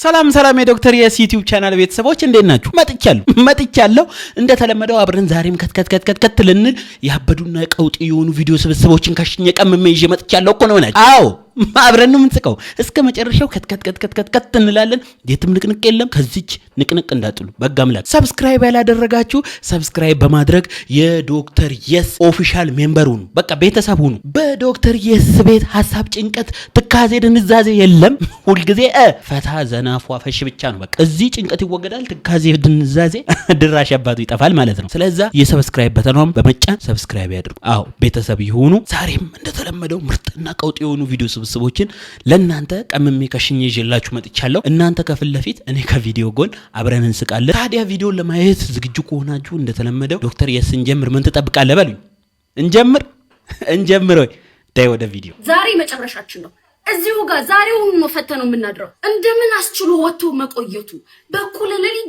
ሰላም የዶክተር የስ ዩቲዩብ ቻናል ቤተሰቦች እንዴት ናችሁ? መጥቻለሁ እንደተለመደው አብረን ዛሬም ከት ልንል ያበዱና ቀውጥ የሆኑ ቪዲዮ ስብስቦችን ከሽኘ ቀምሜ ይዤ መጥቻለሁ እኮ ነው ማለት። አዎ አብረን ነው የምንጽቀው እስከ መጨረሻው ከት እንላለን። የትም ንቅንቅ የለም። ከዚች ንቅንቅ እንዳጥሉ በጋምላክ ሰብስክራይብ ያላደረጋችሁ ሰብስክራይብ በማድረግ የዶክተር የስ ኦፊሻል ሜምበር ሁኑ። በቃ ቤተሰብ ሁኑ። በዶክተር የስ ቤት ሐሳብ፣ ጭንቀት፣ ትካዜ፣ ድንዛዜ የለም። ሁሉ ጊዜ ፈታ ዘና ፏፈሽ ብቻ ነው። በቃ እዚህ ጭንቀት ይወገዳል፣ ትካዜ፣ ድንዛዜ ድራሽ አባቱ ይጠፋል ማለት ነው። ስለዚህ የሰብስክራይብ በተኗም በመጫን ሰብስክራይብ ያድርጉ። አዎ ቤተሰብ ይሁኑ። ዛሬም እንደተለመደው ምርጥና ቀውጥ የሆኑ ቪዲዮ ስብስቦችን ለእናንተ ቀምሜ ከሽኜ ይዤላችሁ መጥቻለሁ። እናንተ ከፊት ለፊት እኔ ከቪዲዮ ጎን አብረን እንስቃለን። ታዲያ ቪዲዮን ለማየት ዝግጁ ከሆናችሁ እንደተለመደው ዶክተር የስ እንጀምር ምን ትጠብቃለህ በሉኝ። እንጀምር ወይ ዳይ ወደ ቪዲዮ። ዛሬ መጨረሻችን ነው። እዚሁ ጋር ዛሬውን ነው ፈተነው የምናድረው። እንደምን አስችሎ ወጥቶ መቆየቱ በኩል ለሊት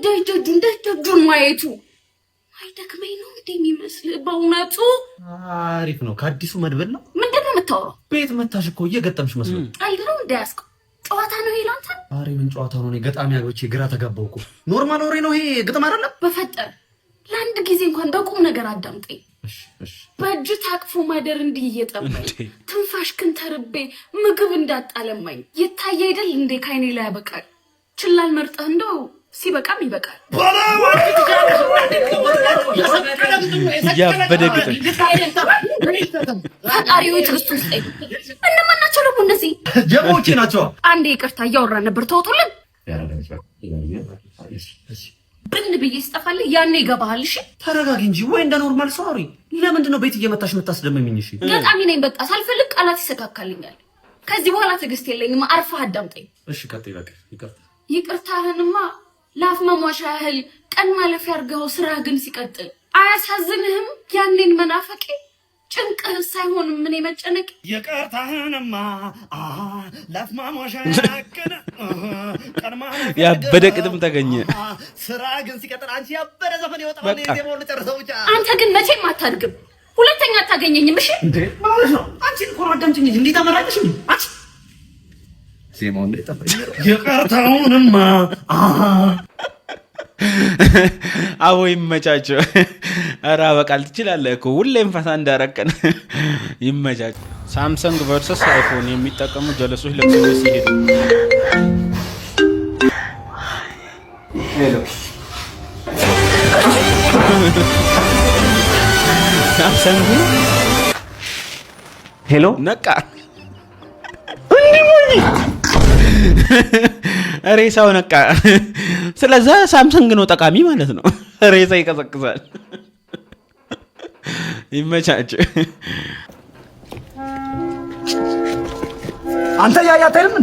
ደጁን ማየቱ አይደክመኝ ነው እንደሚመስል በእውነቱ። አሪፍ ነው። ከአዲሱ መድብል ነው። ምንድነው የምታወራው? ቤት መታሽ እኮ እየገጠምሽ መስሎ። አይደለም እንዳያስቀው ጨዋታ ነው ይሄ ላንተ። አሬ ምን ጨዋታ ነው? እኔ ገጣሚ አግብቼ ግራ ተጋባው እኮ። ኖርማል ወሬ ነው ይሄ፣ ግጥም አይደለም። በፈጠር ለአንድ ጊዜ እንኳን በቁም ነገር አዳምጠኝ። እሺ በእጅ ታቅፎ ማደር እንዲህ እየጠማኝ ትንፋሽ ክንተርቤ ምግብ እንዳጣለማኝ ይታይ አይደል እንዴ ካይኔ ላይ ያበቃል። ችላል መርጠህ እንደው ሲበቃም ይበቃል። ያበደ ግጥም ፈጣሪው ክርስቶስ ጠይ እነማን ናቸው ደግሞ እነዚህ? ጀሞቼ ናቸው። አንዴ ይቅርታ እያወራን ነበር ተውጡልን። ብን ብዬ ስጠፋልህ ያኔ ይገባሃል። እሺ ተረጋጊ እንጂ ወይ እንደ ኖርማል ሰው አውሪ። ለምንድን ነው ቤት እየመታሽ የምታስደምሚኝ? እሺ ገጣሚ ነኝ በቃ ሳልፈልግ ቃላት ይሰካካልኛል። ከዚህ በኋላ ትዕግስት የለኝም። አርፈህ አዳምጠኝ። እሺ ቀጥይ በቃ። ይቅርታህንማ ላፍ መሟሻ ያህል ቀን ማለፊያ አድርገው ስራ ግን ሲቀጥል አያሳዝንህም? ያኔን መናፈቄ ጭንቅህ ሳይሆን ምን የመጨነቅ ይቅርታህንማ ላፍ መሟሻ ያበደ ቅጥም ተገኘ። ስራ ግን ሲቀጥል አንቺ ያበደ ዘፈን ይወጣል። ዜማውን ልጨርሰው ብቻ። አንተ ግን መቼም አታድግም፣ ሁለተኛ አታገኘኝም። እሺ እንዴ ማለት ነው? አንቺ እኮ አዳምጪኝ እንጂ እንዴት አመራጭሽ? አንቺ ዜማውን ለጠፈኝ ይቅርታውንማ አዎ ይመቻቸው። ኧረ በቃል ትችላለህ እኮ ሁሌም ፈታ እንዳረቀን። ይመቻቸው። ሳምሰንግ ቨርሰስ አይፎን የሚጠቀሙ ጀለሶች ለቅሶ ሲሄዱ ሄሎ ሳምሰንግ ሄሎ ነቃ ሬሳው ነቃ። ስለዚህ ሳምሰንግ ነው ጠቃሚ ማለት ነው። ሬሳ ይቀዘቅዛል። ይመቻች። አንተ ያያተልም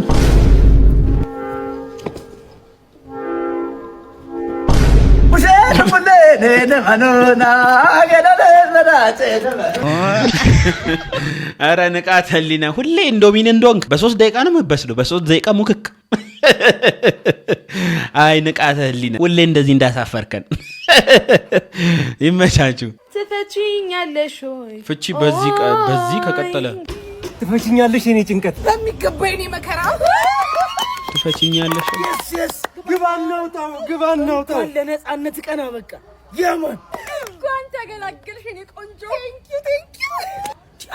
ኧረ ንቃተ ህሊና ሁሌ እንዶሚን እንደሆንክ በ3 ደቂቃ ነው የምትበስለው። በ3 ደቂቃ ሙክክ። አይ ንቃተ ህሊና ሁሌ እንደዚህ እንዳሳፈርከን። ይመቻችሁ። ትፈቺኛለሽ ወይ? ፍቺ በዚህ ከቀጠለ ትፈቺኛለሽ የኔ ጭንቀት ለሚገባኝ እኔ መከራ ትፈቺኛለሽ። ግባ እናውጣው ለነጻነት ቀና በቃ የማን እንኳን ተገላገልሽ የኔ ቆንጆ። ቴንኪ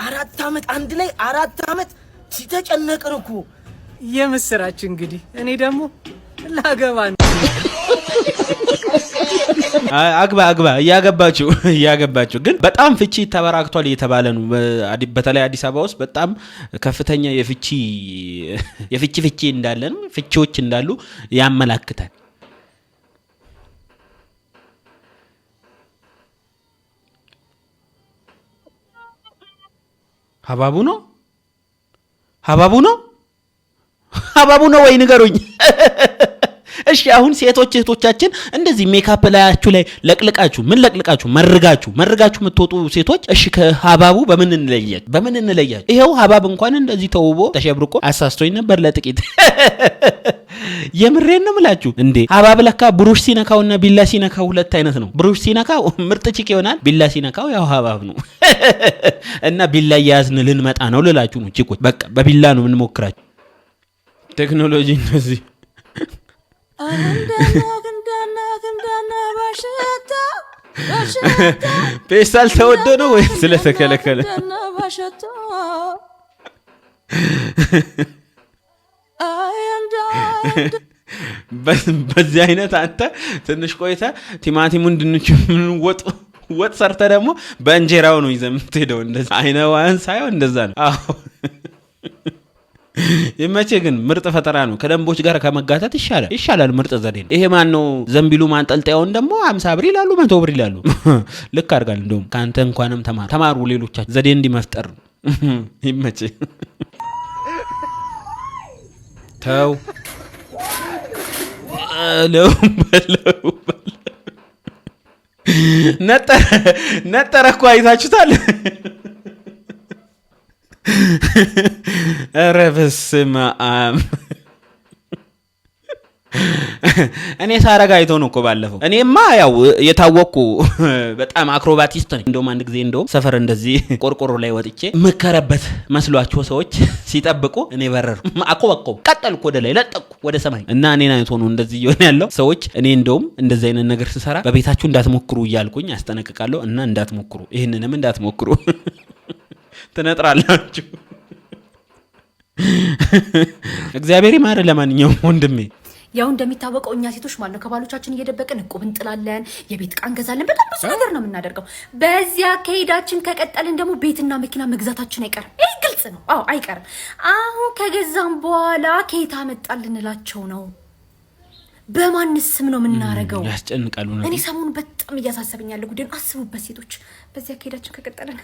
4 ዓመት አንድ ላይ 4 ዓመት ሲተጨነቅን እኮ የምስራች። እንግዲህ እኔ ደግሞ ላገባ ነው። አግባ እያገባችሁ ግን በጣም ፍቺ ተበራክቷል እየተባለ ነው። በተለይ አዲስ አበባ ውስጥ በጣም ከፍተኛ የፍቺ እንዳለ ነው። ፍቺዎች እንዳሉ ያመላክታል። ሀባቡ ነው ወይ ንገሩኝ። እሺ አሁን ሴቶች እህቶቻችን እንደዚህ ሜካፕ ላያችሁ ላይ ለቅልቃችሁ መርጋችሁ የምትወጡ ሴቶች እሺ ከሀባቡ በምን እንለያችሁ? ይሄው ሀባብ እንኳን እንደዚህ ተውቦ ተሸብርቆ አሳስቶኝ ነበር ለጥቂት። የምሬን ነው የምላችሁ እንዴ። ሀባብ ለካ ብሩሽ ሲነካውና ቢላ ሲነካው ሁለት አይነት ነው። ብሩሽ ሲነካው ምርጥ ቺክ ይሆናል፣ ቢላ ሲነካው ያው ሀባብ ነው። እና ቢላ ያዝን ልንመጣ ነው ልላችሁ ነው ቺኮች። በቃ በቢላ ነው የምንሞክራችሁ። ቴክኖሎጂ እንደዚህ ፔስታል ተወዶ ነው ወይ ስለተከለከለ? በዚህ አይነት አንተ ትንሽ ቆይታ ቲማቲሙን ድንቹን ወጥ ሰርተ ደግሞ በእንጀራው ነው ይዘህ የምትሄደው። እንደዛ አይነዋን ሳይሆን እንደዛ ነው። አዎ ይመቼ። ግን ምርጥ ፈጠራ ነው። ከደንቦች ጋር ከመጋታት ይሻላል። ምርጥ ዘዴ ነው ይሄ። ማን ነው ዘንቢሉ ማንጠልጣዩን ደግሞ 50 ብር ይላሉ፣ 100 ብር ይላሉ። ልክ አድርጋል። እንደውም ካንተ እንኳንም ተማሩ ሌሎቻችሁ ዘዴ እንዲመፍጠር ነው። ይመቼ። ተው በለው ነጠረ እኮ አይታችሁታል። ኧረ በስመ አብ። እኔ ሳረጋ አይቶ ነው እኮ ባለፈው። እኔማ ያው የታወቅኩ በጣም አክሮባቲስት ነኝ። እንደውም አንድ ጊዜ ሰፈር እንደዚህ ቆርቆሮ ላይ ወጥቼ መከረበት መስሏቸው ሰዎች ሲጠብቁ እኔ በረርኩ፣ አቆበቆብ ቀጠልኩ፣ ወደ ላይ ለጠቅኩ ወደ ሰማይ እና እኔን አይቶ ነው እንደዚህ ይሆን ያለው። ሰዎች እኔ እንደውም እንደዚህ አይነት ነገር ስሰራ በቤታችሁ እንዳትሞክሩ እያልኩኝ አስጠነቅቃለሁ። እና እንዳትሞክሩ፣ ይሄንንም እንዳትሞክሩ ትነጥራላችሁ። እግዚአብሔር ይማረ። ለማንኛውም ወንድሜ ያው እንደሚታወቀው እኛ ሴቶች ማለት ነው ከባሎቻችን እየደበቅን እቁብ እንጥላለን፣ የቤት ዕቃ እንገዛለን፣ በጣም ብዙ ነገር ነው የምናደርገው። በዚያ ከሄዳችን ከቀጠልን ደግሞ ቤትና መኪና መግዛታችን አይቀርም። ይህ ግልጽ ነው። አዎ አይቀርም። አሁን ከገዛም በኋላ ከየት አመጣን ልንላቸው ነው። በማንስ ስም ነው የምናረገው? ያስጨንቃሉ። እኔ ሰሞኑን በጣም እያሳሰበኝ ያለ ጉዳይ አስቡበት ሴቶች፣ በዚያ ከሄዳችን ከቀጠልን።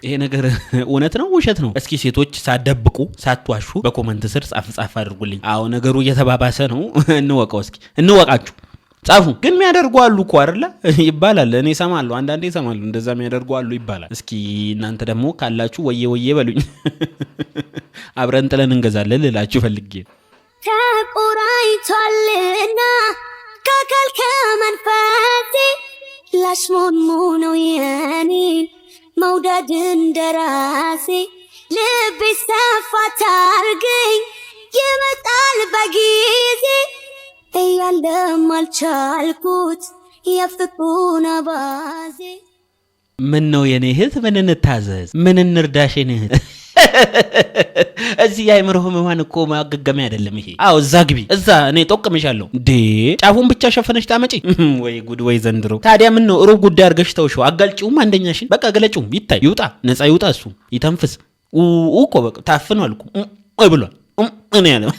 ይሄ ነገር እውነት ነው ውሸት ነው? እስኪ ሴቶች ሳትደብቁ ሳትዋሹ በኮመንት ስር ጻፍ አድርጉልኝ። አዎ ነገሩ እየተባባሰ ነው። እንወቀው እስኪ እንወቃችሁ። ጻፉ። ግን የሚያደርጉ አሉ እኮ አይደለ ይባላል። እኔ ሰማለሁ፣ አንዳንዴ ሰማለሁ እንደዛ የሚያደርጉ አሉ ይባላል። እስኪ እናንተ ደግሞ ካላችሁ ወየ በሉኝ። አብረን ጥለን እንገዛለን ልላችሁ ፈልጌ ተቆራይቷልና ከአካል ከመንፈሴ ላሽሞንሙነው የኔን መውደድ እንደራሴ ልቤ ሰፋ ታርገኝ ይመጣል በጊዜ እያለም አልቻልኩት የፍቅሩን አባዜ። ምን ነው የኔ እህት፣ ምን እንታዘዝ፣ ምን እንርዳሽ የኔ እህት? እዚህ አይምሮህ መሆን እኮ ማገገሚያ አይደለም ይሄ። አዎ እዛ ግቢ፣ እዛ እኔ ጠቅምሻለሁ። ዴ ጫፉን ብቻ ሸፈነሽ ታመጪ። ወይ ጉድ ወይ ዘንድሮ። ታዲያ ምን ነው ሩብ ጉዳይ አድርገሽ ተውሽው? አጋልጪውም አንደኛሽን በቃ ገለጪው። ይታይ፣ ይውጣ፣ ነፃ ይውጣ፣ እሱ ይተንፍስ። እኮ በቃ ታፍኗል እኮ ብሏል። እኔ ያለው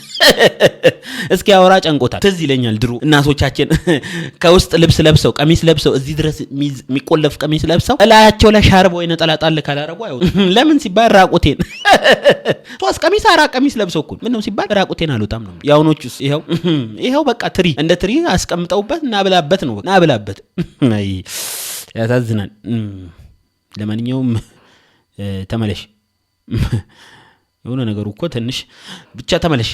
እስኪ አውራ ጨንቆታል። ትዝ ይለኛል ድሮ እናቶቻችን ከውስጥ ልብስ ለብሰው ቀሚስ ለብሰው እዚህ ድረስ የሚቆለፍ ቀሚስ ለብሰው እላያቸው ላይ ሻርብ ወይ ነጠላ ጣል ካላረጉ አይወጡም። ለምን ሲባል ራቁቴን ቷስ ቀሚስ አራ ቀሚስ ለብሰው እኮ ምን ነው ሲባል ራቁቴን አልወጣም ነው። ያውኖቹስ ይሄው በቃ ትሪ እንደ ትሪ አስቀምጠውበት ናብላበት ነው። ናብላበት። አይ ያሳዝናል። ለማንኛውም ተመለሽ። የሆነ ነገሩ እኮ ትንሽ ብቻ ተመለሽ።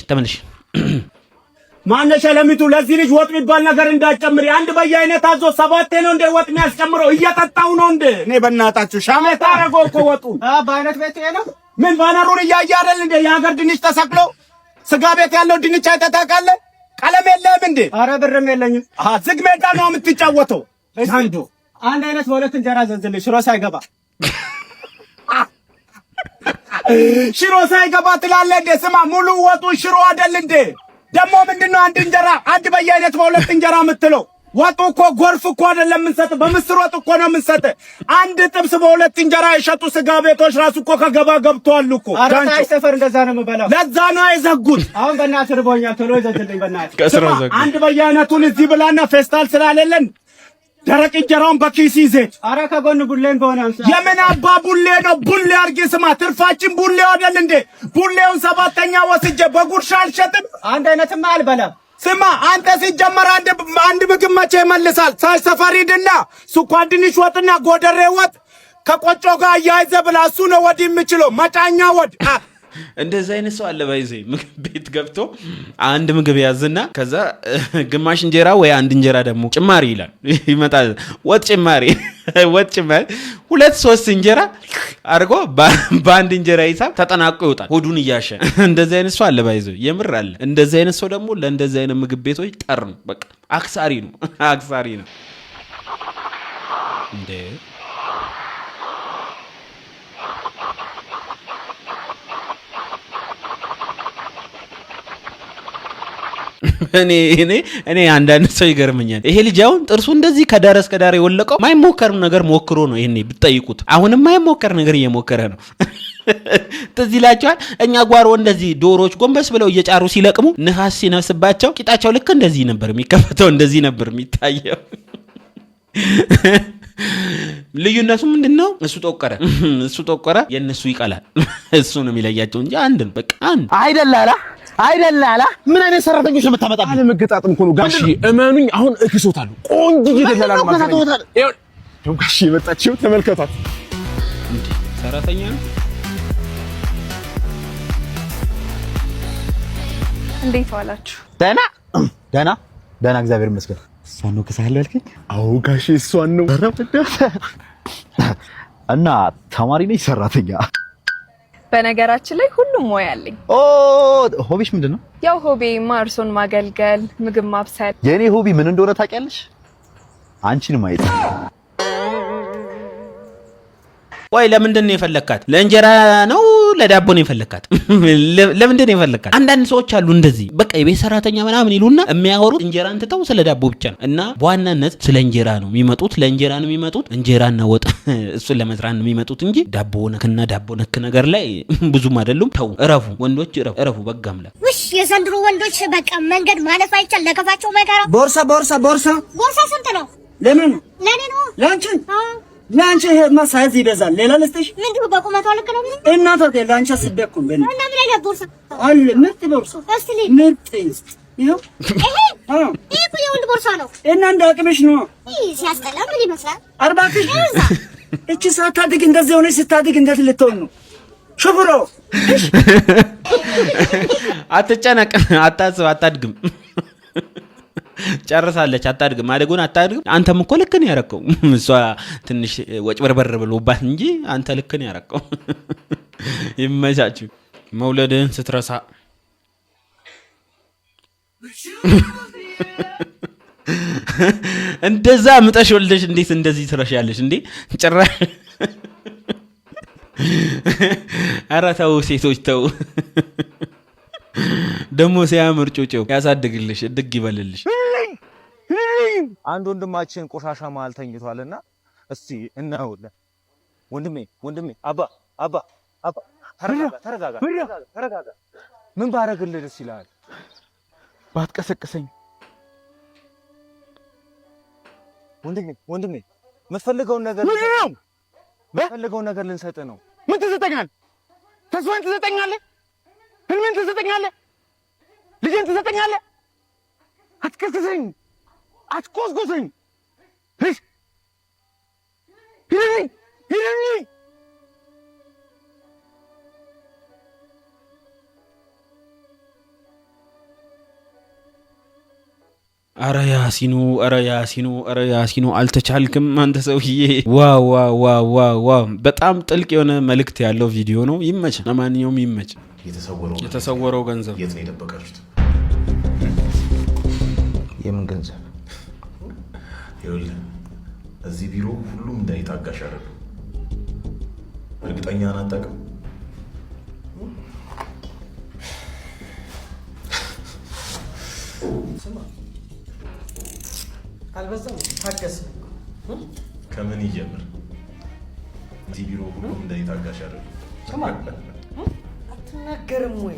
ማነሽ ለሚቱ ለዚህ ልጅ ወጥ የሚባል ነገር እንዳጨምሪ። አንድ በየአይነት አዞ 7 ነው እንደ ወጥ የሚያስጨምረው። እየጠጣው ነው እንደ እኔ በእናታችሁ ሻሜታ አረጎ እኮ ወጡ በአይነት ቤት ነው። ምን ባነሩን እያየ አይደል እንደ የሀገር ድንች ተሰቅሎ ስጋ ቤት ያለው ድንች አይተታቃለ። ቀለም የለም እንደ አረ ብርም የለኝም። ዝግ ሜዳ ነው የምትጫወተው። አንድ አይነት በሁለት እንጀራ ዘንዝልሽ ሽሮ ሳይገባ ሽሮ ሳይገባ ትላለህ እንደ? ስማ ሙሉ ወጡ ሽሮ አይደል እንደ? ደግሞ ምንድነው አንድ እንጀራ አንድ በየአይነት በሁለት እንጀራ የምትለው? ወጡ እኮ ጎርፍ እኮ አይደለም የምንሰጥ፣ በምስር ወጥ እኮ ነው የምንሰጥ። አንድ ጥብስ በሁለት እንጀራ የሸጡ ስጋ ቤቶች ራሱ እኮ ከገባ ገብተዋል እኮ። አራታይ ሰፈር እንደዛ ነው የምበላው። ለዛ ነው አይዘጉት። አሁን በእናትህ ርቦኛል፣ ቶሎ ይዘግልኝ በእናትህ። አንድ በየአይነቱን እዚህ ብላና ፌስታል ስላለለን ደረቅ እንጀራውን በኪስ ይዘህ አረ ከጎን ቡሌን በሆነ የምን አባ ቡሌ ነው? ቡሌ አርጊ። ስማ ትርፋችን ቡሌ አይደል እንዴ? ቡሌውን 7ኛ ወስጄ በጉርሻ አልሸጥም። አንድ አይነትማ አልበላም። ስማ አንተ ሲጀመር አንድ ምግብ መቼ ይመልሳል? ሰፈር ሂድና ስኳር ድንች ወጥና ጎደሬ ወጥ ከቆጮ ጋር አያይዘህ ብላ። እሱ ነው ወዲህ የምችለው መጫኛ ወድ እንደዛ አይነት ሰው አለ ባይዘ ምግብ ቤት ገብቶ አንድ ምግብ ያዝና ከዛ ግማሽ እንጀራ ወይ አንድ እንጀራ ደግሞ ጭማሪ ይላል ይመጣል ወጥ ጭማሪ 2-3 እንጀራ አርጎ በአንድ እንጀራ ሂሳብ ተጠናቆ ይወጣል ሆዱን እያሸ እንደዛ አይነት ሰው አለ ባይዘ የምር አለ እንደዛ አይነት ሰው ደግሞ ለእንደዛ አይነት ምግብ ቤቶች ጠር ነው በቃ አክሳሪ ነው እንዴ እኔ አንዳንድ ሰው ይገርመኛል ይሄ ልጅ አሁን ጥርሱ እንደዚህ ከዳር እስከ ዳር የወለቀው ማይሞከር ነገር ሞክሮ ነው ይሄኔ ብትጠይቁት አሁንም ማይሞከር ነገር እየሞከረ ነው ትዝ ይላችኋል እኛ ጓሮ እንደዚህ ዶሮች ጎንበስ ብለው እየጫሩ ሲለቅሙ ንፋስ ሲነፍስባቸው ቂጣቸው ልክ እንደዚህ ነበር የሚከፈተው እንደዚህ ነበር የሚታየው ልዩነቱ ምንድነው እሱ ጦቀረ የነሱ ይቀላል እሱ ነው የሚለያቸው እንጂ አንድ ነው በቃ አንድ አይደላላ ምን አይነት ሰራተኞች ነው የምታመጣብኝ? አለመገጣጥም እኮ ነው ጋሺ እመኑኝ። አሁን እክሶታለሁ ቆንጆ ይደላል ማለት ነው። ይኸው ጋሺ የመጣችው ተመልከቷት። እንዴ ሰራተኛ ነው። እንዴት ዋላችሁ? ደህና እግዚአብሔር ይመስገን። እሷን ነው ከሳለ አልከኝ? አዎ ጋሺ እሷን ነው። እና ተማሪ ነኝ ሰራተኛ? በነገራችን ላይ ሁሉም ሙያ አለኝ። ሆቢሽ ምንድነው? ያው ሆቢ ማርሶን ማገልገል፣ ምግብ ማብሰል። የኔ ሆቢ ምን እንደሆነ ታውቂያለሽ? አንቺን ማየት። ወይ ለምንድን ነው የፈለካት? ለእንጀራ ነው ለዳቦ ነው የፈለካት? ለምንድን ነው የፈለካት? አንዳንድ ሰዎች አሉ እንደዚህ በቃ የቤት ሰራተኛ ምናምን ይሉና የሚያወሩት እንጀራን ትተው ስለ ዳቦ ብቻ ነው። እና በዋናነት ስለ እንጀራ ነው የሚመጡት፣ ለእንጀራ ነው የሚመጡት፣ እንጀራና ወጥ እሱን ለመስራት ነው የሚመጡት እንጂ ዳቦ ነክ ነገር ላይ ብዙም አይደሉም። ተው እረፉ፣ ወንዶች እረፉ። በጋምላ ውሽ የዘንድሮ ወንዶች በቃ መንገድ ማለፍ አይቻል ለከፋቸው መከራ። ቦርሳ ስንት ነው? ለምን? ለኔ ነው። ለአንቺ ይሄማ ሳይዝ ይበዛል። ሌላ ልስጥሽ? ምንድን ነው በቁመቷ ልክ ነው? እናቷ ለአንቺ አስቤኩኝ በእኔ እና ምን አይነት ቦርሳ አለ? ምርጥ ቦርሳ እስቲ ልይ። ምርጥ እስቲ ይሄው ይሄ እኮ የወንድ ቦርሳ ነው። እና እንደ አቅምሽ ነው። ሲያስጠላ ምን ይመስላል? አርባክሽ እቺ ሳታድግ እንደዚህ ሆነሽ ስታድግ እንዴት ልትሆን ነው? ሽብሮ አትጨነቅ፣ አታስብ፣ አታድግም። ጨርሳለች፣ አታድግም። ማደጎን አታድግም። አንተም እኮ ልክ ነው ያረከው። እሷ ትንሽ ወጭበርበር ብሎባት እንጂ አንተ ልክ ነው ያረከው። ይመቻችሁ። መውለድህን ስትረሳ እንደዛ ምጠሽ ወልደሽ እንዴት እንደዚህ ትረሻለሽ እንዴ? ጭራሽ ኧረ ተው ሴቶች ተው። ደሞ ሲያምር ጩጬው ያሳድግልሽ፣ እድግ ይበልልሽ። አንድ ወንድማችን ቆሻሻ መሀል ተኝቷልና እስቲ እናውለ። ወንድሜ አባ ተረጋጋ። ምን ባረግልህ ደስ ይላል? ባትቀሰቅሰኝ። ወንድሜ የምትፈልገውን ነገር ልንሰጥ ነው። ምን ትሰጠኛለህ? ተስፋን ትሰጠኛለህ? ህልሜን ትሰጠኛለህ? ልጄን ትሰጠኛለህ? አትቀስቅሰኝ፣ አትቆስቁሰኝ። ሂድልኝ። አረ ያሲኑ አልተቻልክም አንተ ሰውዬ። ዋው በጣም ጥልቅ የሆነ መልእክት ያለው ቪዲዮ ነው። ይመች። ለማንኛውም ይመች። የተሰወረው ገንዘብ የት ነው የደበቃችሁት? የምን ገንዘብ? ይኸውልህ እዚህ ቢሮ ሁሉም እንዳይጣጋሽ አይደለም። እርግጠኛ ናጠቅም ስማ አልበዛም? ታገስ። ከምን ይጀምር? እዚህ ቢሮ ሁሉም እንዳይጣጋሽ አይደለም። ስማ አትናገርም ወይ?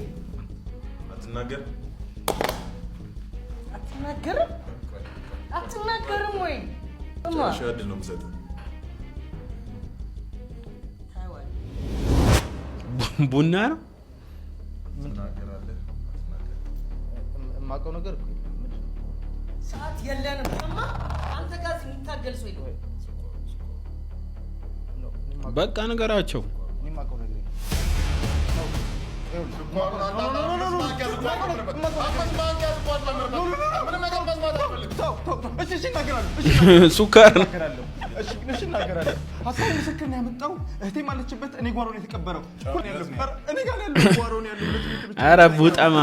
አትናገርም ወይ? ሻድ ነው የምሰጥህ። ቡና ነው የማውቀው ነገር እኮ ሰዓት የለንም። አንተ ጋር የሚታገል ሰው ይደው በቃ ነገራቸው። ሱካር እሺ እናገራለሁ። ሀሳብ ምስክር ነው ያመጣው። እህቴ ማለችበት እኔ ጓሮ ነው የተቀበረው። እኔ ጋር ያለው ጓሮ ነው ያለው። ኧረ ቡጠማ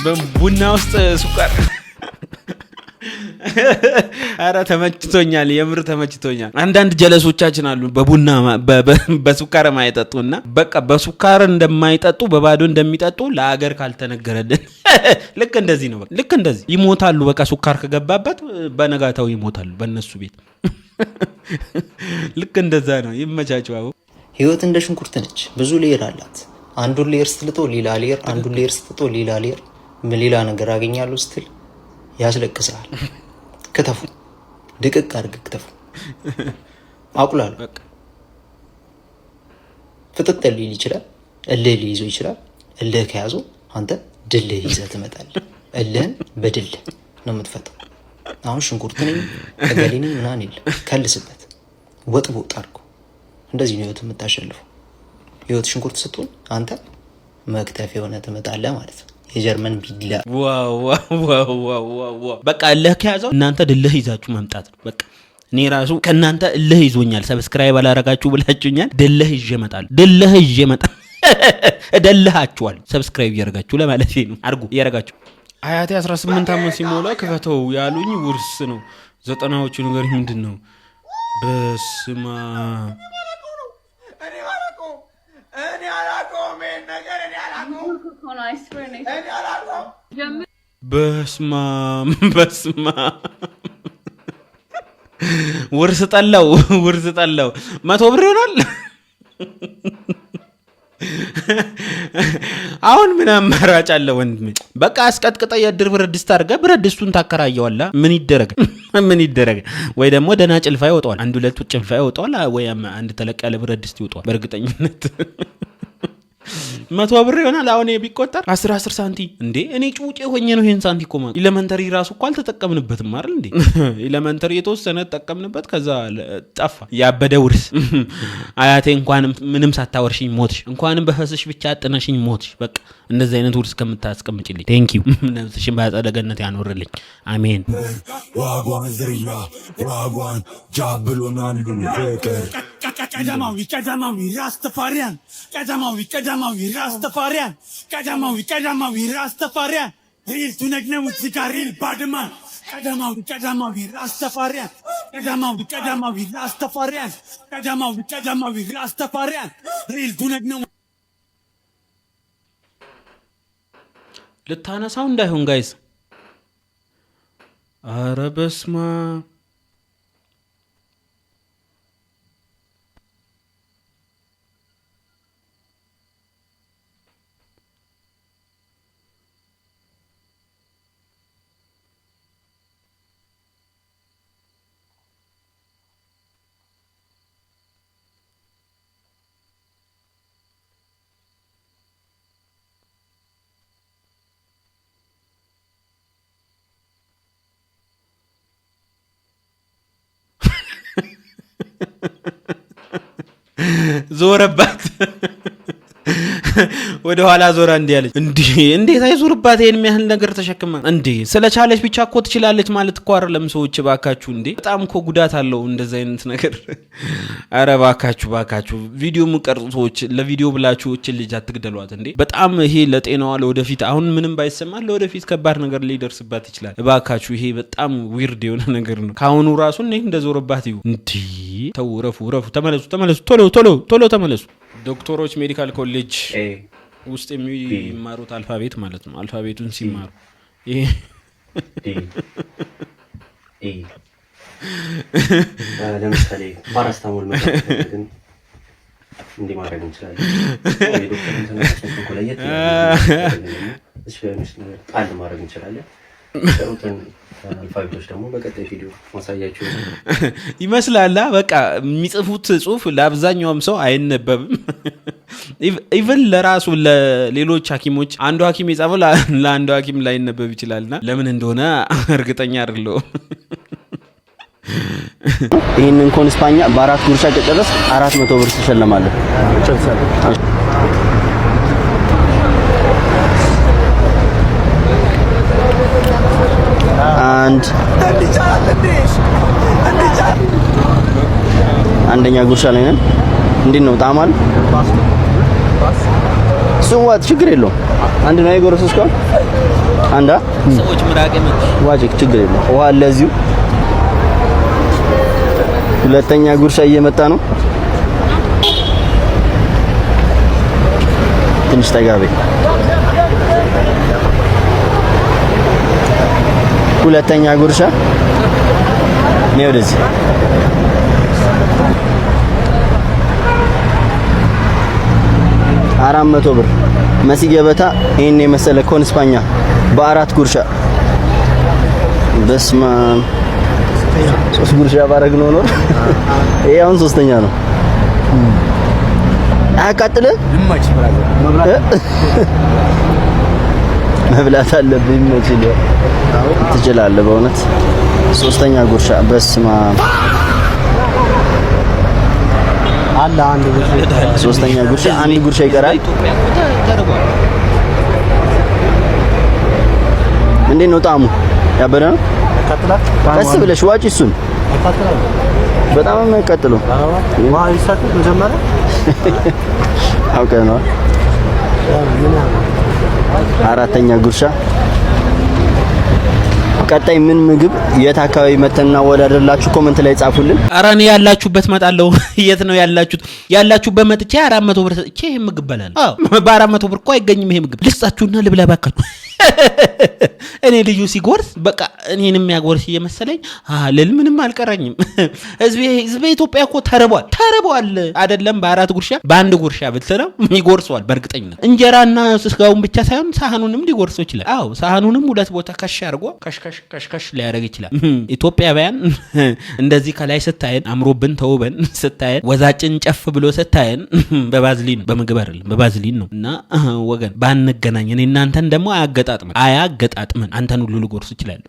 በቡና ውስጥ ሱካር አረ ተመችቶኛል፣ የምር ተመችቶኛል። አንዳንድ ጀለሶቻችን አሉ በቡና በሱካር ማይጠጡና በቃ በሱካር እንደማይጠጡ በባዶ እንደሚጠጡ ለሀገር ካልተነገረልን ልክ እንደዚህ ነው። በቃ ልክ እንደዚህ ይሞታሉ። በቃ ሱካር ከገባበት በነጋታው ይሞታሉ በእነሱ ቤት። ልክ እንደዛ ነው። ይመቻቸው። አዎ ህይወት እንደ ሽንኩርት ነች፣ ብዙ ሌየር አላት። አንዱን ሌየር ስትልጦ ሌላ ሌየር፣ አንዱን ሌየር ስትልጦ ሌላ ሌየር፣ ሌላ ነገር አገኛለሁ ስትል ያስለቅሳል። ከተፉ ድቅቅ አድርግ ከተፉ አቁላሉ። ፍጥጥ ሊል ይችላል፣ እልህ ሊይዘው ይችላል። እልህ ከያዘው አንተ ድልህ ይዘህ ትመጣለህ። እልህን በድል ነው የምትፈታው። አሁን ሽንኩርት ነኝ እገሌ ነኝ ምናምን የለም። ከልስበት ወጥ በወጥ አድርጎ እንደዚህ ነው ህይወት የምታሸልፈው። ህይወት ሽንኩርት ስትሆን አንተ መክተፍ የሆነ ትመጣለህ ማለት ነው። የጀርመን ቢላ ዋው በቃ እልህ ከያዘው እናንተ ድልህ ይዛችሁ መምጣት ነው። በቃ እኔ ራሱ ከእናንተ እልህ ይዞኛል። ሰብስክራይብ አላረጋችሁ ብላችሁኛል። ድልህ ይዤ እመጣለሁ። ድልህ ይዤ እመጣለሁ። እደልሃችኋል። ሰብስክራይብ እያረጋችሁ ለማለት ነው። አርጉ እያረጋችሁ። አያቴ 18 ዓመት ሲሞላ ክፈተው ያሉኝ ውርስ ነው። 90ዎቹ ነገር ምንድን ነው? በስማ በስማ ውርስ ጠላው 100 ብር ይሆናል። አሁን ምን አማራጭ አለ ወንድሜ? በቃ አስቀጥቅጠ የድር ብረት ድስት አድርገህ ብረት ድስቱን ታከራየዋላ። ምን ይደረግ? ወይ ደግሞ ደህና ጭልፋ ይወጣዋል። አንድ ሁለት ጭልፋ ይወጣዋል፣ ወይ አንድ ተለቅ ያለ ብረት ድስት ይወጣዋል። በእርግጠኝነት 100 ብር ይሆናል። አሁን ቢቆጠር 10 ሳንቲ እንዴ! እኔ ጩጬ ሆኜ ነው ይሄን ሳንቲ ቆማ። ኤሌመንተሪ ራሱ እኮ አልተጠቀምንበትም አይደል እንዴ? ኤሌመንተሪ የተወሰነ ተጠቀምንበት፣ ከዛ ጠፋ። ያበደ ውርስ። አያቴ እንኳንም ምንም ሳታወርሽኝ ሞትሽ፣ እንኳንም በፈስሽ ብቻ አጥነሽኝ ሞትሽ። በቃ እንደዚህ አይነት ውርስ ከምታስቀምጪልኝ ቴንክ ዩ። ነፍስሽን በአጸደ ገነት ያኖርልኝ። አሜን። ዋጓን ዝርያ ዋጓን ጃብሎናል ፍቅር ቀዳማዊ ራስተፋሪያን ቀዳማዊ ራስተፋሪያን ሪል ቱነግነው ዝጋሪል ባድማን ቀዳማዊ ራስተፋሪያን ቀዳማዊ ራስተፋሪያን ሪል ቱነግነው ልታነሳው እንዳይሆን ጋይስ። አረ በስማ ዞረባት። ወደ ኋላ ዞራ እንዲህ አለች። እንዴት አይዞርባት? ይሄን የሚያህል ነገር ተሸክማ እንዴ! ስለቻለች ብቻ እኮ ትችላለች ማለት እኮ አይደለም። ሰዎች ባካችሁ እንዴ! በጣም እኮ ጉዳት አለው እንደዚህ አይነት ነገር። አረ ባካችሁ ቪዲዮ የምትቀርጹ ሰዎች ለቪዲዮ ብላችሁ እችን ልጅ አትግደሏት እንዴ! በጣም ይሄ ለጤናዋ ለወደፊት አሁን ምንም ባይሰማት ለወደፊት ከባድ ነገር ሊደርስባት ይችላል። ባካችሁ ይሄ በጣም ዊርድ የሆነ ነገር ነው። ካሁኑ ራሱ እንደዞረባት ይሁ እንዴ! ተው፣ ረፉ፣ ተመለሱ፣ ቶሎ ተመለሱ። ዶክተሮች ሜዲካል ኮሌጅ ውስጥ የሚማሩት አልፋቤት ማለት ነው። አልፋቤቱን ሲማሩ ይሄ ለምሳሌ ፓራስታሞል መጠቀም እንዲህ ማድረግ እንችላለን። የዶክተሩን ተነሳሽነት ኮለየት ጣል ማድረግ እንችላለን። ሩትን አልፋቤቶች ደግሞ በቀጣይ ቪዲዮ ማሳያችሁ ይመስላል። በቃ የሚጽፉት ጽሁፍ ለአብዛኛውም ሰው አይነበብም። ኢቭን ለራሱ ለሌሎች ሐኪሞች አንዱ ሐኪም የጻፈው ለአንዱ ሐኪም ላይ ነበብ ይችላልና ለምን እንደሆነ እርግጠኛ አይደለሁም። ይሄንን ኮንስፓኛ በ4 ጉርሻ ከጨረስ 400 ብር ትሸለማለህ። አንደኛ ጉርሻ ላይ ነን። እንዴት ነው ጣማል? ሱዋት ችግር የለውም። አንድ ነው የጎረሰው እስካሁን አንዳ ሰዎች ምራቅ ዋጅክ ችግር የለውም። ውሃ ለዚሁ ሁለተኛ ጉርሻ እየመጣ ነው። ትንሽ ተጋቤ ሁለተኛ ጉርሻ ነው ወደዚህ 400 ብር መሲ ገበታ ይሄን የመሰለ ኮንስፓኛ በ4 ጉርሻ በስማ 3 ጉርሻ ባረግ ነው። ይሄ አሁን ሶስተኛ ነው። አቃጥለ ይማች መብላት አለብኝ መችል ትችላለህ በእውነት። ሶስተኛ ጉርሻ በስማ አላ አንድ ጉርሻ ሶስተኛ ጉርሻ አንድ ጉርሻ ይቀራል። እንዴት ነው ጣሙ? ያበረ ነው። ቀስ ብለሽ ዋጪ እሱን በጣም ነው የሚቀጥለው። ዋው ይሳቱ መጀመሪያ አውቀህ ነው። አራተኛ ጉርሻ ቀጣይ ምን ምግብ የት አካባቢ መተና ወዳደርላችሁ ኮሜንት ላይ ጻፉልን። ኧረ እኔ ያላችሁበት መጣለው። የት ነው ያላችሁት? ያላችሁበት መጥቼ 400 ብር ሰጥቼ ይሄ ምግብ በላል። አዎ በ400 ብር እኮ አይገኝም ይሄ ምግብ። ልስጣችሁና ልብላ ባካችሁ። እኔ ልዩ ሲጎርስ በቃ እኔን የሚያጎርስ እየመሰለኝ ልል ምንም አልቀረኝም። ህዝቤ ኢትዮጵያ እኮ ተርቧል። አይደለም በ4 ጉርሻ በአንድ ጉርሻ ብትለው ይጎርሰዋል በእርግጠኝነት። እንጀራና ስጋውን ብቻ ሳይሆን ሳህኑንም ሊጎርሰው ይችላል። አዎ ሳህኑንም ሁለት ቦታ ከሽ አድርጎ ከሽከሽ ሊያደርግ ይችላል። ኢትዮጵያውያን እንደዚህ ከላይ ስታየን አምሮብን ተውበን ስታየን ወዛጭን ጨፍ ብሎ ስታየን በባዝሊን በምግብ አይደለም በባዝሊን ነው። እና ወገን ባንገናኝ እኔ እናንተን ደግሞ አያገጣጥመን አንተን ሁሉ ልጎርስ ይችላል።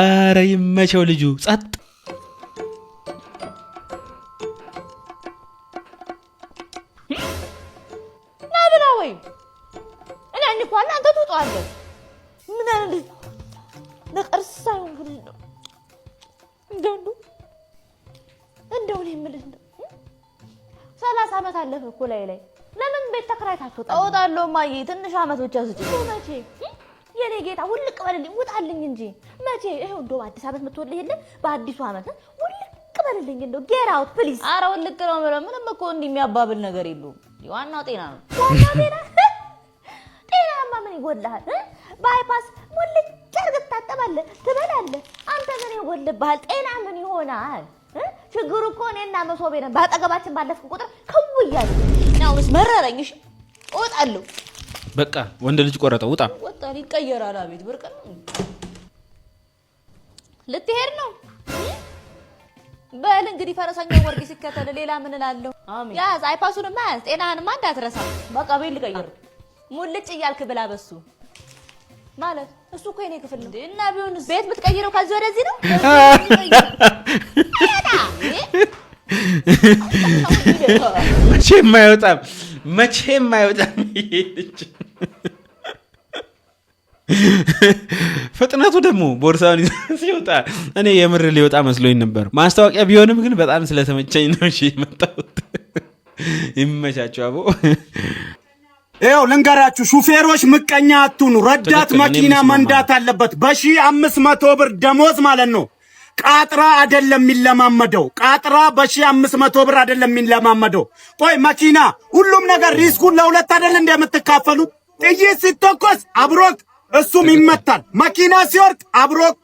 አረ ይመቸው ልጁ ጸጥ ናብላ ወይ እኔ እንኳን አንተ ትውጣለህ። ምን አይነት ለቀርሳው ሁሉ እንደው እኔ የምልህ 30 ዓመት አለፈ እኮ ላይ ለምን ቤት ተከራይታችሁ እወጣለሁ? ማዬ ትንሽ ዓመት ብቻ ስጪ። መቼ የኔ ጌታ ውልቅ በልልኝ ውጣልኝ እንጂ መቼ? ይሄው እንደው አዲስ ዓመት የምትወልህ የለ በአዲሱ ዓመት ውልቅ በልልኝ እንደው ጌት አውት ፕሊዝ። ኧረ ውልቅ ነው የምለው። ምንም እኮ እንዲህ የሚያባብል ነገር የለውም። ዋናው ጤና ነው። ጤናማ ምን ይጎልሃል? ባይፓስ ሙልጭ አድርገህ ትታጠባለህ፣ ትበላለህ። አንተ ምን ይጎልብሃል? ጤና ምን ይሆናል? ችግሩ እኮ እኔና መሶቤ ነን። ባጠገባችን ባለፍኩ ቁጥር ከውያለሁ ነው መረረኝ። እሺ እወጣለሁ። በቃ ወንድ ልጅ ቆረጠ። ውጣ ወጣ ይቀየራል። አቤት ብርቅ ነው። ልትሄድ ነው? በል እንግዲህ ፈረሰኛው ወርቅ ሲከተል ሌላ ምን እላለሁ? አሜን። ያዝ አይፓሱንማ ያዝ፣ ጤናህንማ እንዳትረሳ። በቃ ቤት ልቀይር። ሙልጭ እያልክ ብላ በሱ ማለት እሱ እኮ የኔ ክፍል ነው እና ቢሆንስ ቤት ብትቀይረው ከዚህ ወደዚህ ነው። መቼም አይወጣም። ፍጥነቱ ደግሞ ቦርሳውን ሲወጣ እኔ የምር ሊወጣ መስሎኝ ነበር። ማስታወቂያ ቢሆንም ግን በጣም ስለተመቸኝ ነው እሺ የመጣሁት። ይመቻችሁ አቦ። ይኸው ልንገራችሁ፣ ሹፌሮች ምቀኛ አትሁኑ። ረዳት መኪና መንዳት አለበት። በ1500 ብር ደሞዝ ማለት ነው። ቃጥራ አይደለም የሚለማመደው። ቃጥራ በ1500 ብር አይደለም የሚለማመደው። ቆይ መኪና ሁሉም ነገር ሪስኩን ለሁለት አይደል እንደምትካፈሉት? ጥይት ሲተኮስ አብሮክ እሱም ይመታል። መኪና ሲወርቅ አብሮክ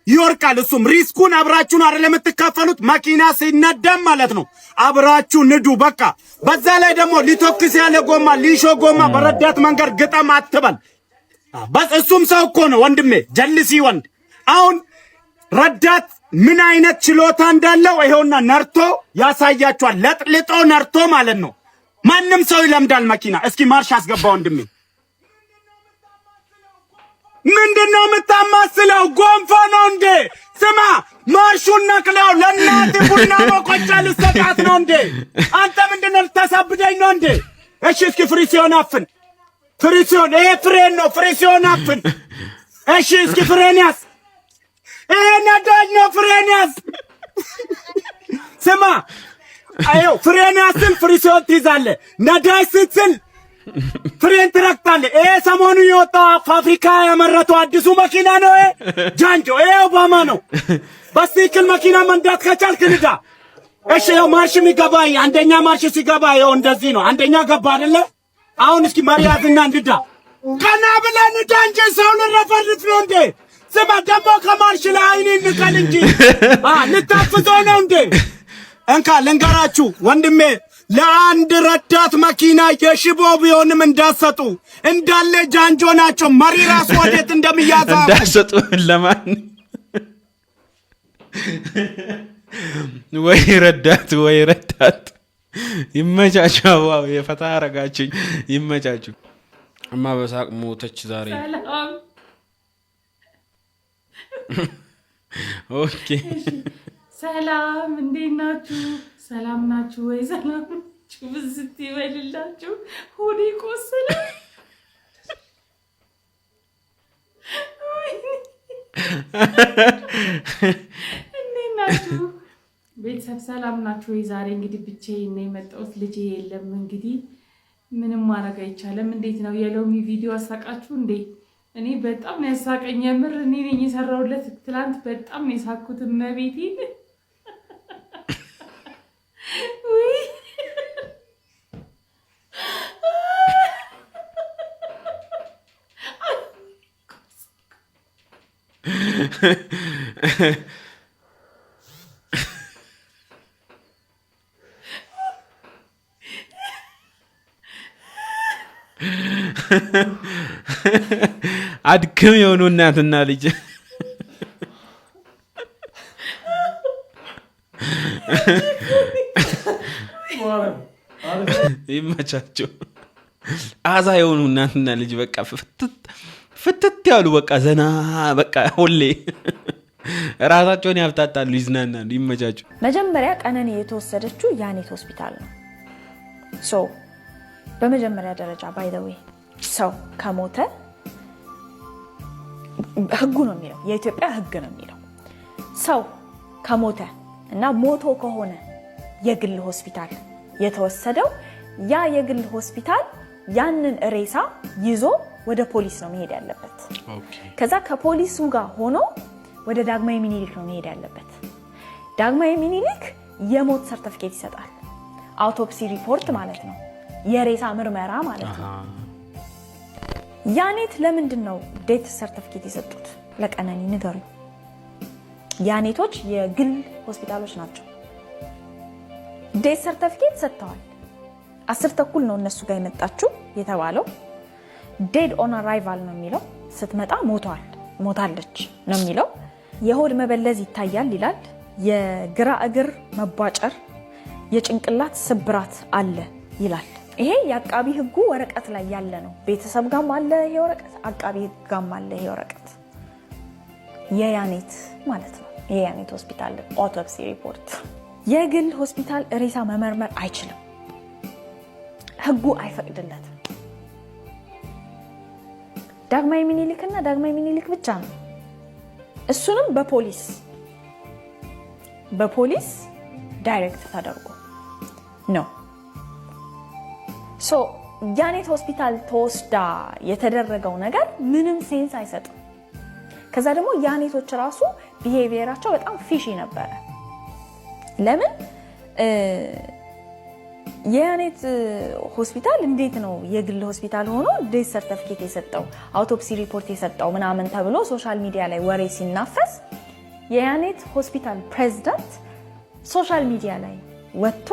ይወርቃል። እሱም ሪስኩን አብራችሁን አይደል የምትካፈሉት? መኪና ሲነዳም ማለት ነው አብራችሁ ንዱ በቃ። በዛ ላይ ደግሞ ሊተኩስ ያለ ጎማ ሊሾ ጎማ በረዳት መንገድ ግጠም አትበል። በስ እሱም ሰው እኮ ነው ወንድሜ፣ ጀልሲ ወንድ። አሁን ረዳት ምን አይነት ችሎታ እንዳለው ይሄውና ነርቶ ያሳያችኋል። ለጥልጦ ነርቶ ማለት ነው። ማንም ሰው ይለምዳል መኪና። እስኪ ማርሽ አስገባ ወንድሜ። ምንድነው የምታማስለው? ጎንፎ ነው እንዴ? ስማ ማርሹን ነቅለው ለእናት ቡና መቆጫ ልሰጣት ነው እንዴ? አንተ ምንድነው ልታሳብደኝ ነው እንዴ? እሺ እስኪ ፍሪሲዮን አፍን። ፍሪሲዮን ይሄ ፍሬን ነው። ፍሪሲዮን አፍን። እሺ እስኪ ፍሬን ያዝ። ይሄ ነዳጅ ነው። ፍሬን ያዝ። ስማ አየው ፍሬን ያዝን ፍሪሲዮን ትይዛለህ። ነዳጅ ስትል ፍሬን ትረግጣለህ። ይሄ ሰሞኑ የወጣው ፋብሪካ ያመረተው አዲሱ መኪና ነው። ይሄ ጃንጆ ይሄ ኦባማ ነው። በስቲክል መኪና መንዳት ከቻልክ ንዳ። እሺ ያው ማርሽ የሚገባ አንደኛ ማርሽ ሲገባ ያው እንደዚህ ነው። አንደኛ ገባ አይደለ? አሁን እስኪ መሪያዝና እንድዳ። ቀና ብለህ ንዳ እንጂ ሰው ልረፈርፍ ነው እንዴ? ስማ ደግሞ ከማርሽ ላይ አይኔን ንቀል እንጂ ልታፍዘው ነው እንዴ? እንካ ልንገራችሁ ወንድሜ፣ ለአንድ ረዳት መኪና የሽቦ ቢሆንም እንዳሰጡ እንዳለ ጃንጆ ናቸው። መሪ ራሱ ወዴት እንደሚያዛ እንዳሰጡ ለማን ወይ ረዳት ይመቻቸው። ዋው የፈታ አረጋችኝ። ይመቻችሁ። እማ በሳቅ ሞተች ዛሬ። ኦኬ ሰላም እንዴት ናችሁ? ሰላም ናችሁ ወይ? ሰላም ናችሁ? ብዝት ይበልላችሁ። ሆዴ ቆሰለ። እንዴት ናችሁ ቤተሰብ? ሰላም ናችሁ ወይ? ዛሬ እንግዲህ ብቻዬን ነው የመጣሁት። ልጄ የለም እንግዲህ ምንም ማድረግ አይቻልም። እንዴት ነው የሎሚ ቪዲዮ አሳቃችሁ እንዴ? እኔ በጣም ነው ያሳቀኝ። የምር እኔ ነኝ የሰራሁለት። ትላንት በጣም ነው የሳኩት። መቤቴን አድክም የሆኑ እናትና ልጅ ይመቻቸው። አዛ የሆኑ እናትና ልጅ በቃ ፍትት ያሉ በቃ ዘና በቃ ሁሌ ራሳቸውን ያፍታታሉ፣ ይዝናናሉ። ይመቻቸው። መጀመሪያ ቀነኒ የተወሰደችው ያኔት ሆስፒታል ነው። ሶ በመጀመሪያ ደረጃ ባይ ዘ ዌይ ሰው ከሞተ ህጉ ነው የሚለው፣ የኢትዮጵያ ህግ ነው የሚለው ሰው ከሞተ እና ሞቶ ከሆነ የግል ሆስፒታል የተወሰደው ያ የግል ሆስፒታል ያንን ሬሳ ይዞ ወደ ፖሊስ ነው መሄድ ያለበት። ከዛ ከፖሊሱ ጋር ሆኖ ወደ ዳግማዊ ሚኒሊክ ነው መሄድ ያለበት። ዳግማዊ ሚኒሊክ የሞት ሰርተፊኬት ይሰጣል። አውቶፕሲ ሪፖርት ማለት ነው፣ የሬሳ ምርመራ ማለት ነው። ያኔት ለምንድን ነው ዴት ሰርተፊኬት የሰጡት? ለቀነኒ ንገሩ። ያኔቶች የግል ሆስፒታሎች ናቸው። ዴት ሰርተፊኬት ሰጥተዋል። 10 ተኩል ነው እነሱ ጋር የመጣችው የተባለው። ዴድ ኦን አራይቫል ነው የሚለው። ስትመጣ ሞታለች ነው የሚለው። የሆድ መበለዝ ይታያል ይላል። የግራ እግር መቧጨር፣ የጭንቅላት ስብራት አለ ይላል። ይሄ የአቃቢ ህጉ ወረቀት ላይ ያለ ነው። ቤተሰብ ጋም አለ ይሄ ወረቀት፣ አቃቢ ህግ ጋም አለ ይሄ ወረቀት። የያኔት ማለት ነው። የያኔት ሆስፒታል አውቶፕሲ ሪፖርት። የግል ሆስፒታል ሬሳ መመርመር አይችልም፣ ህጉ አይፈቅድለትም። ዳግማዊ ሚኒሊክ እና ዳግማዊ ሚኒሊክ ብቻ ነው። እሱንም በፖሊስ ዳይሬክት ተደርጎ ነው። ሶ ያኔት ሆስፒታል ተወስዳ የተደረገው ነገር ምንም ሴንስ አይሰጥም። ከዛ ደግሞ ያኔቶች ራሱ ቢሄቪየራቸው በጣም ፊሺ ነበረ። ለምን የያኔት ሆስፒታል እንዴት ነው የግል ሆስፒታል ሆኖ ዴት ሰርተፊኬት የሰጠው አውቶፕሲ ሪፖርት የሰጠው ምናምን ተብሎ ሶሻል ሚዲያ ላይ ወሬ ሲናፈስ የያኔት ሆስፒታል ፕሬዝዳንት ሶሻል ሚዲያ ላይ ወጥቶ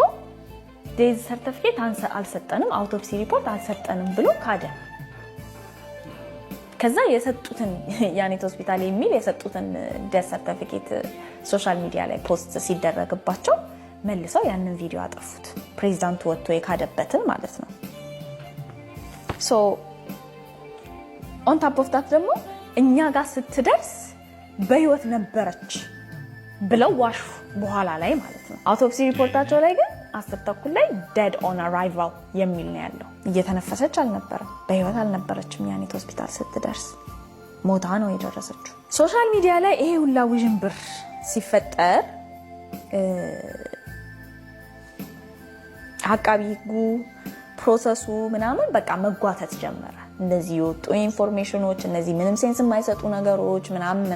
ዴት ሰርተፊኬት አልሰጠንም፣ አውቶፕሲ ሪፖርት አልሰጠንም ብሎ ካደ። ከዛ የሰጡትን ያኔት ሆስፒታል የሚል የሰጡትን ዴት ሰርተፊኬት ሶሻል ሚዲያ ላይ ፖስት ሲደረግባቸው መልሰው ያንን ቪዲዮ አጠፉት። ፕሬዚዳንቱ ወጥቶ የካደበትን ማለት ነው። ሶ ኦን ታፕ ኦፍ ዳት ደግሞ እኛ ጋር ስትደርስ በህይወት ነበረች ብለው ዋሹ በኋላ ላይ ማለት ነው። አውቶፕሲ ሪፖርታቸው ላይ ግን 10 ተኩል ላይ ዴድ ኦን አራይቫል የሚል ነው ያለው። እየተነፈሰች አልነበረም፣ በህይወት አልነበረችም። ያኔት ሆስፒታል ስትደርስ ሞታ ነው የደረሰችው። ሶሻል ሚዲያ ላይ ይሄ ሁላ ውዥንብር ሲፈጠር አቃቢ ህጉ ፕሮሰሱ ምናምን በቃ መጓተት ጀመረ። እንደዚህ የወጡ ኢንፎርሜሽኖች፣ እነዚህ ምንም ሴንስ የማይሰጡ ነገሮች ምናምን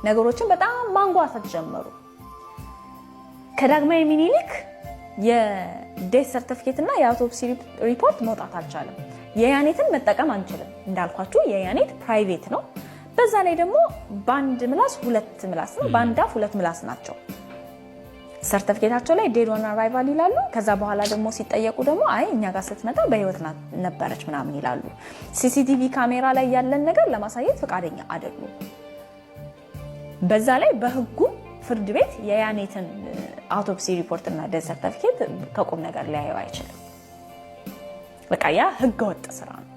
ነገሮችን በጣም ማንጓተት ጀመሩ። ከዳግማዊ ምኒልክ የዴት ሰርቲፊኬት እና የአውቶፕሲ ሪፖርት መውጣት አልቻለም። የያኔትን መጠቀም አንችልም እንዳልኳችሁ፣ የያኔት ፕራይቬት ነው። በዛ ላይ ደግሞ በአንድ ምላስ ሁለት ምላስ ነው፣ በአንድ አፍ ሁለት ምላስ ናቸው። ሰርቲፊኬታቸው ላይ ዴድ ኦን አራይቫል ይላሉ። ከዛ በኋላ ደግሞ ሲጠየቁ ደግሞ አይ እኛ ጋር ስትመጣ በህይወት ነበረች ምናምን ይላሉ። ሲሲቲቪ ካሜራ ላይ ያለን ነገር ለማሳየት ፈቃደኛ አይደሉም። በዛ ላይ በህጉ ፍርድ ቤት የያኔትን አውቶፕሲ ሪፖርት እና ዴት ሰርቲፊኬት ከቁም ነገር ሊያየው አይችልም። በቃ ያ ህገወጥ ስራ ነው፣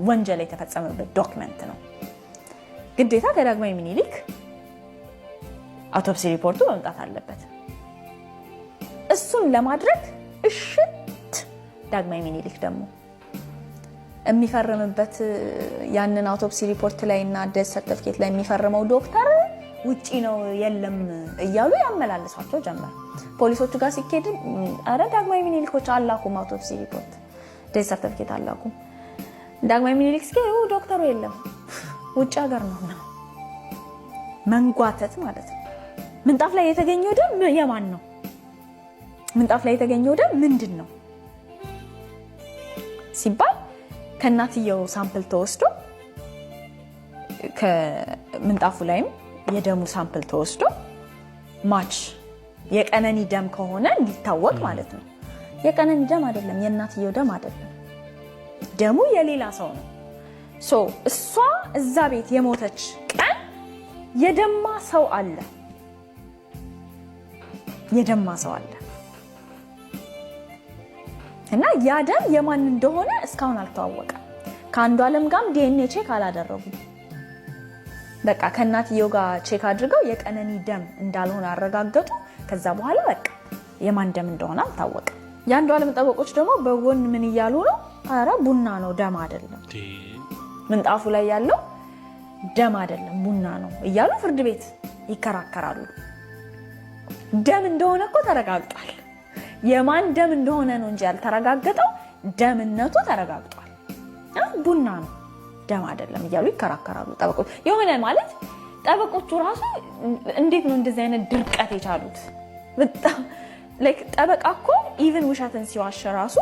ወንጀል የተፈጸመበት ዶክመንት ነው። ግዴታ ከዳግማዊ ምኒልክ አውቶፕሲ ሪፖርቱ መምጣት አለበት። እሱን ለማድረግ እሽት ዳግማዊ ምኒልክ ደግሞ የሚፈርምበት ያንን አውቶፕሲ ሪፖርት ላይ እና ዴት ሰርቲፊኬት ላይ የሚፈርመው ዶክተር ውጪ ነው የለም እያሉ ያመላልሷቸው ጀመር። ፖሊሶቹ ጋር ሲኬድ አረ ዳግማዊ ምኒልኮች አላኩም አውቶፕሲ ሪፖርት ዴት ሰርቲፊኬት አላኩም። ዳግማዊ ምኒልክ ሲኬድ ዶክተሩ የለም ውጭ ሀገር ነው። መንጓተት ማለት ነው። ምንጣፍ ላይ የተገኘው ደም የማን ነው? ምንጣፍ ላይ የተገኘው ደም ምንድን ነው ሲባል ከእናትየው ሳምፕል ተወስዶ ከምንጣፉ ላይም የደሙ ሳምፕል ተወስዶ ማች የቀነኒ ደም ከሆነ እንዲታወቅ ማለት ነው። የቀነኒ ደም አይደለም፣ የእናትየው ደም አይደለም፣ ደሙ የሌላ ሰው ነው። ሶ እሷ እዛ ቤት የሞተች ቀን የደማ ሰው አለ፣ የደማ ሰው አለ እና ያ ደም የማን እንደሆነ እስካሁን አልተዋወቀም። ከአንዱ ዓለም ጋርም ዲኤንኤ ቼክ አላደረጉም። በቃ ከእናትየው ጋር ቼክ አድርገው የቀነኒ ደም እንዳልሆነ አረጋገጡ። ከዛ በኋላ በቃ የማን ደም እንደሆነ አልታወቀም። የአንዱ ዓለም ጠበቆች ደግሞ በጎን ምን እያሉ ነው? ኧረ ቡና ነው ደም አይደለም፣ ምንጣፉ ላይ ያለው ደም አይደለም ቡና ነው እያሉ ፍርድ ቤት ይከራከራሉ። ደም እንደሆነ እኮ ተረጋግጧል። የማን ደም እንደሆነ ነው እንጂ ያልተረጋገጠው፣ ደምነቱ ተረጋግጧል። ቡና ነው ደም አይደለም እያሉ ይከራከራሉ ጠበቆች። የሆነ ማለት ጠበቆቹ ራሱ እንዴት ነው እንደዚህ አይነት ድርቀት የቻሉት? በጣም ላይክ ጠበቃ እኮ ኢቭን ውሸትን ሲዋሽ ራሱ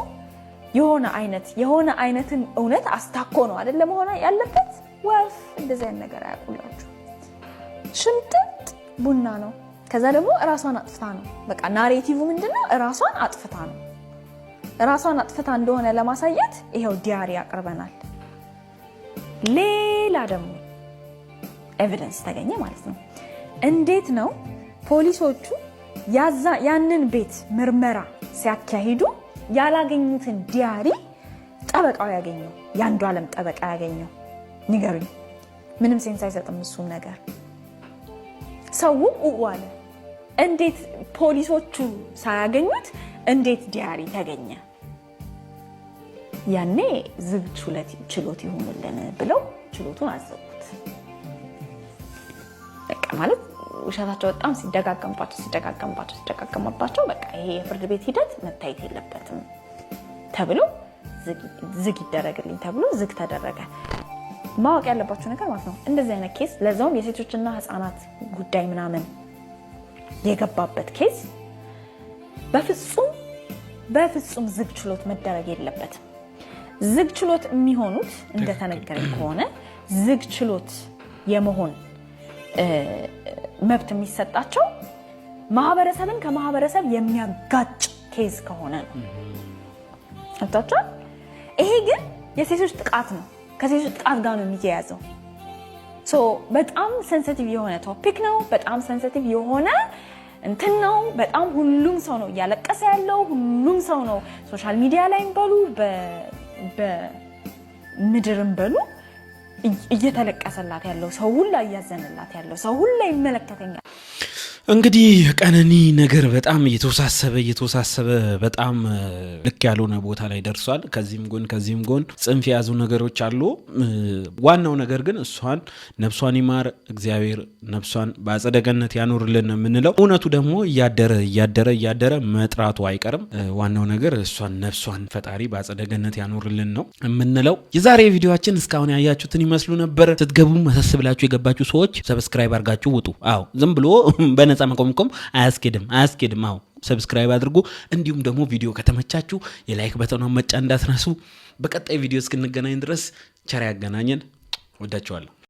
የሆነ አይነትን እውነት አስታኮ ነው አይደል መሆን ያለበት። ወፍ እንደዚህ አይነት ነገር አያውቁላችሁ። ሽምጥጥ ቡና ነው። ከዛ ደግሞ እራሷን አጥፍታ ነው። በቃ ናሬቲቭ ምንድነው? እራሷን አጥፍታ ነው። እራሷን አጥፍታ እንደሆነ ለማሳየት ይሄው ዲያሪ ያቀርበናል። ሌላ ደግሞ ኤቪደንስ ተገኘ ማለት ነው። እንዴት ነው ፖሊሶቹ ያንን ቤት ምርመራ ሲያካሂዱ ያላገኙትን ዲያሪ ጠበቃው ያገኘው? የአንዱ ዓለም ጠበቃ ያገኘው? ንገሩኝ። ምንም ሴንስ አይሰጥም እሱም ነገር። ሰው አለ እንዴት ፖሊሶቹ ሳያገኙት እንዴት ዲያሪ ተገኘ? ያኔ ዝግ ችሎት ይሁንልን ብለው ችሎቱን አዘጉት። በቃ ማለት ውሸታቸው በጣም ሲደጋገምባቸው በቃ ይሄ የፍርድ ቤት ሂደት መታየት የለበትም ተብሎ ዝግ ይደረግልኝ ተብሎ ዝግ ተደረገ። ማወቅ ያለባችሁ ነገር ማለት ነው እንደዚህ አይነት ኬስ ለዛውም የሴቶችና ህፃናት ጉዳይ ምናምን የገባበት ኬስ በፍጹም ዝግ ችሎት መደረግ የለበትም። ዝግ ችሎት የሚሆኑት እንደተነገረኝ ከሆነ ዝግ ችሎት የመሆን መብት የሚሰጣቸው ማህበረሰብን ከማህበረሰብ የሚያጋጭ ኬዝ ከሆነ ነው። አጣጣ ይሄ ግን የሴቶች ጥቃት ነው። ከሴቶች ጥቃት ጋር ነው የሚያያዘው። በጣም ሴንሲቲቭ የሆነ ቶፒክ ነው። በጣም ሴንሲቲቭ የሆነ እንትን ነው። በጣም ሁሉም ሰው ነው እያለቀሰ ያለው። ሁሉም ሰው ነው ሶሻል ሚዲያ ላይም በሉ በምድርም በሉ እየተለቀሰላት ያለው፣ ሰው ሁላ እያዘነላት ያለው፣ ሰው ሁላ ይመለከተኛል። እንግዲህ ቀነኒ ነገር በጣም እየተወሳሰበ በጣም ልክ ያልሆነ ቦታ ላይ ደርሷል። ከዚህም ጎን ጽንፍ የያዙ ነገሮች አሉ። ዋናው ነገር ግን እሷን ነፍሷን ይማር እግዚአብሔር፣ ነፍሷን በአጸደ ገነት ያኖርልን የምንለው። እውነቱ ደግሞ እያደረ መጥራቱ አይቀርም። ዋናው ነገር እሷን ነፍሷን ፈጣሪ በአጸደ ገነት ያኖርልን ነው የምንለው። የዛሬ ቪዲዮአችን እስካሁን ያያችሁትን ይመስሉ ነበር። ስትገቡ መሰስ ብላችሁ የገባችሁ ሰዎች ሰብስክራይብ አድርጋችሁ ውጡ። አዎ ዝም ብሎ በነፃ መቆምቆም አያስኬድም። አዎ ሰብስክራይብ አድርጉ። እንዲሁም ደግሞ ቪዲዮ ከተመቻችሁ የላይክ በተኗን መጫን እንዳትረሱ። በቀጣይ ቪዲዮ እስክንገናኝ ድረስ ቸር ያገናኘን። ወዳችኋለሁ።